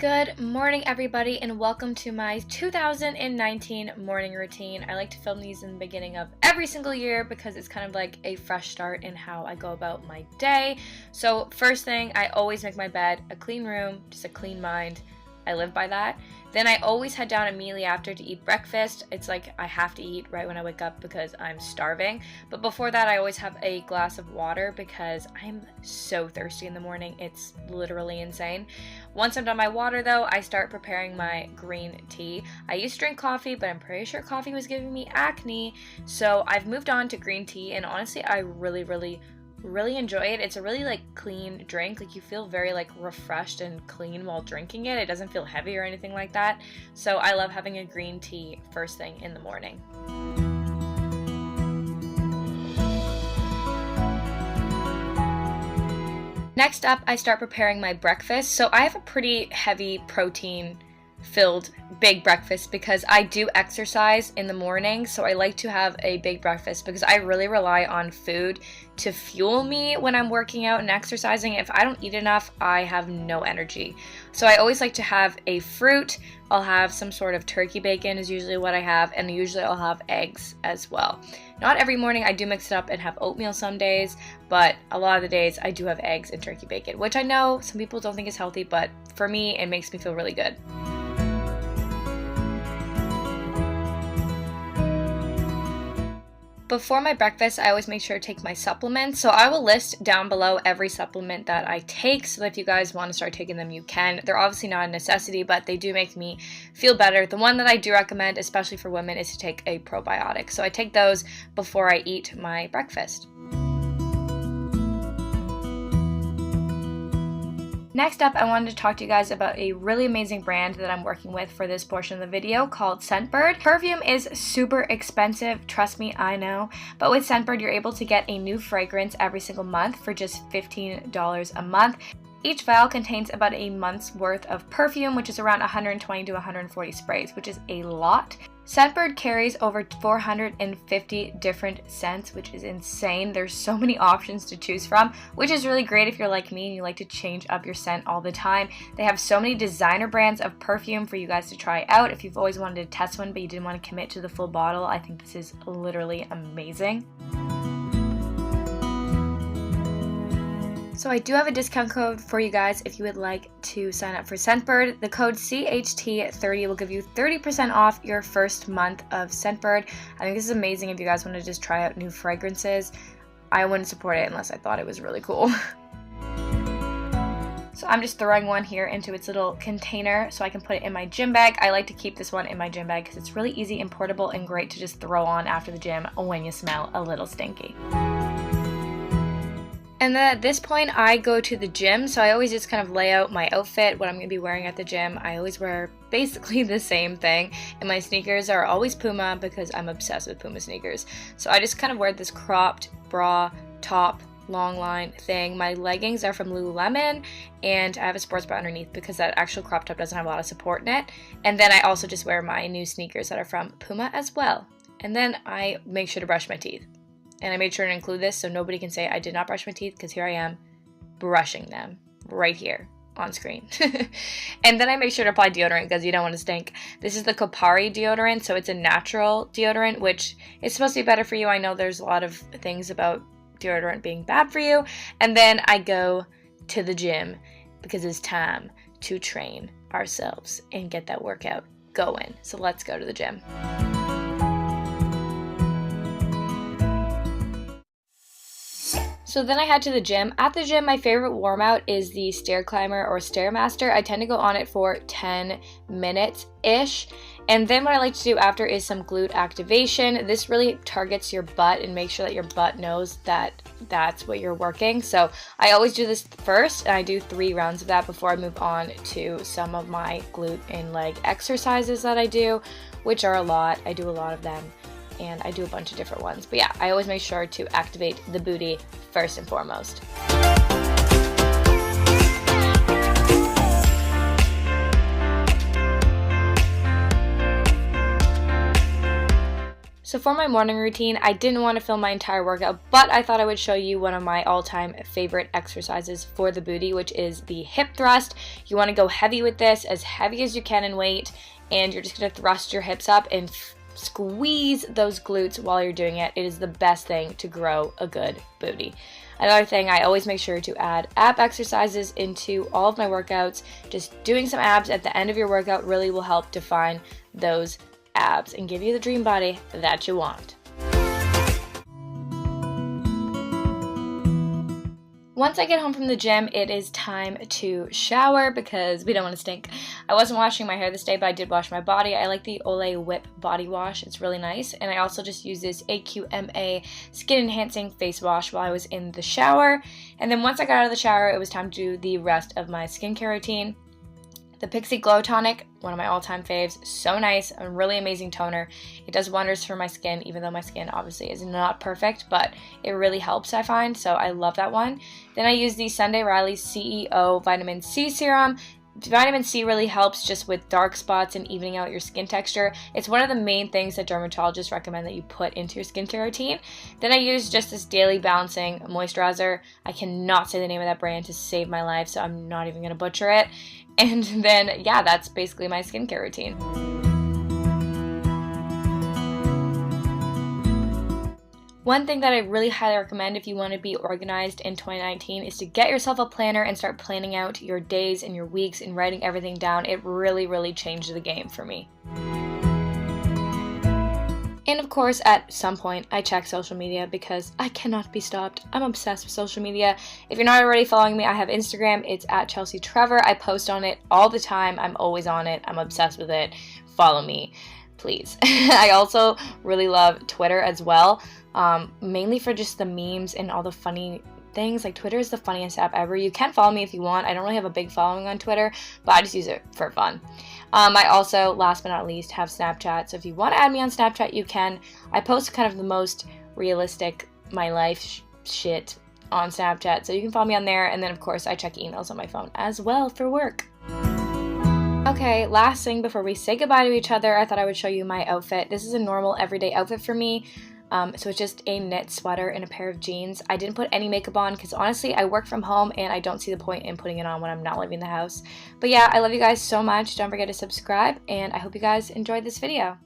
Good morning, everybody, and welcome to my 2019 morning routine. I like to film these in the beginning of every single year because it's kind of like a fresh start in how I go about my day. So first thing, I always make my bed, a clean room, just a clean mind. I live by that. Then I always head down immediately after to eat breakfast. It's like I have to eat right when I wake up because I'm starving. But before that, I always have a glass of water because I'm so thirsty in the morning. It's literally insane. Once I'm done my water though, I start preparing my green tea. I used to drink coffee, but I'm pretty sure coffee was giving me acne. So I've moved on to green tea, and honestly, I really enjoy it. It's a really clean drink. You feel very refreshed and clean while drinking it. It doesn't feel heavy or anything like that. So I love having a green tea first thing in the morning. Next up, I start preparing my breakfast. So I have a pretty heavy protein filled big breakfast because I do exercise in the morning, so I like to have a big breakfast because I really rely on food to fuel me when I'm working out and exercising. If I don't eat enough, I have no energy. So I always like to have a fruit. I'll have some sort of turkey bacon is usually what I have, and usually I'll have eggs as well. Not every morning, I do mix it up and have oatmeal some days, but a lot of the days I do have eggs and turkey bacon, which I know some people don't think is healthy, but for me, it makes me feel really good. Before my breakfast, I always make sure to take my supplements. So I will list down below every supplement that I take so that if you guys want to start taking them, you can. They're obviously not a necessity, but they do make me feel better. The one that I do recommend, especially for women, is to take a probiotic. So I take those before I eat my breakfast. Next up, I wanted to talk to you guys about a really amazing brand that I'm working with for this portion of the video called Scentbird. Perfume is super expensive, trust me, I know, but with Scentbird, you're able to get a new fragrance every single month for just $15 a month. Each vial contains about a month's worth of perfume, which is around 120 to 140 sprays, which is a lot. Scentbird carries over 450 different scents, which is insane. There's so many options to choose from, which is really great if you're like me and you like to change up your scent all the time. They have so many designer brands of perfume for you guys to try out. If you've always wanted to test one but you didn't want to commit to the full bottle, I think this is literally amazing. So I do have a discount code for you guys if you would like to sign up for Scentbird. The code CHT30 will give you 30% off your first month of Scentbird. I think this is amazing if you guys want to just try out new fragrances. I wouldn't support it unless I thought it was really cool. So I'm just throwing one here into its little container so I can put it in my gym bag. I like to keep this one in my gym bag because it's really easy and portable and great to just throw on after the gym when you smell a little stinky. And then at this point, I go to the gym, so I always just kind of lay out my outfit, what I'm going to be wearing at the gym. I always wear basically the same thing, and my sneakers are always Puma because I'm obsessed with Puma sneakers. So I just kind of wear this cropped bra, top, long line thing. My leggings are from Lululemon, and I have a sports bra underneath because that actual crop top doesn't have a lot of support in it. And then I also just wear my new sneakers that are from Puma as well. And then I make sure to brush my teeth. And I made sure to include this so nobody can say I did not brush my teeth because here I am brushing them right here on screen. And then I make sure to apply deodorant because you don't want to stink. This is the Kopari deodorant, so it's a natural deodorant, which is supposed to be better for you. I know there's a lot of things about deodorant being bad for you. And then I go to the gym because it's time to train ourselves and get that workout going. So let's go to the gym. So then I head to the gym. At the gym, my favorite warm out is the stair climber or stairmaster. I tend to go on it for 10 minutes-ish. And then what I like to do after is some glute activation. This really targets your butt and makes sure that your butt knows that that's what you're working. So I always do this first, and I do 3 rounds of that before I move on to some of my glute and leg exercises that I do, which are a lot. I do a lot of them. And I do a bunch of different ones. But yeah, I always make sure to activate the booty first and foremost. So for my morning routine, I didn't want to film my entire workout, but I thought I would show you one of my all-time favorite exercises for the booty, which is the hip thrust. You want to go heavy with this, as heavy as you can in weight, and you're just going to thrust your hips up and squeeze those glutes while you're doing it. It is the best thing to grow a good booty. Another thing, I always make sure to add ab exercises into all of my workouts. Just doing some abs at the end of your workout really will help define those abs and give you the dream body that you want. Once I get home from the gym, it is time to shower because we don't want to stink. I wasn't washing my hair this day, but I did wash my body. I like the Olay Whip body wash. It's really nice. And I also just used this AQMA skin enhancing face wash while I was in the shower. And then once I got out of the shower, it was time to do the rest of my skincare routine. The Pixie Glow Tonic, one of my all-time faves, so nice, a really amazing toner. It does wonders for my skin, even though my skin obviously is not perfect, but it really helps, I find, so I love that one. Then I use the Sunday Riley CEO Vitamin C Serum. Vitamin C really helps just with dark spots and evening out your skin texture. It's one of the main things that dermatologists recommend that you put into your skincare routine. Then I use just this daily balancing moisturizer. I cannot say the name of that brand to save my life, so I'm not even going to butcher it. And then, yeah, that's basically my skincare routine. One thing that I really highly recommend if you want to be organized in 2019 is to get yourself a planner and start planning out your days and your weeks and writing everything down. It really changed the game for me. And of course, at some point, I check social media because I cannot be stopped. I'm obsessed with social media. If you're not already following me, I have Instagram. It's at Chelsy Trevor. I post on it all the time. I'm always on it. I'm obsessed with it. Follow me, please. I also really love Twitter as well, mainly for just the memes and all the funny things. Like, Twitter is the funniest app ever. You can follow me if you want. I don't really have a big following on Twitter, but I just use it for fun. I also, last but not least, have Snapchat. So if you want to add me on Snapchat, you can. I post kind of the most realistic my life shit on Snapchat. So you can follow me on there. And then, of course, I check emails on my phone as well for work. Okay, last thing before we say goodbye to each other, I thought I would show you my outfit. This is a normal everyday outfit for me. So it's just a knit sweater and a pair of jeans. I didn't put any makeup on because honestly I work from home and I don't see the point in putting it on when I'm not leaving the house. But yeah, I love you guys so much. Don't forget to subscribe and I hope you guys enjoyed this video.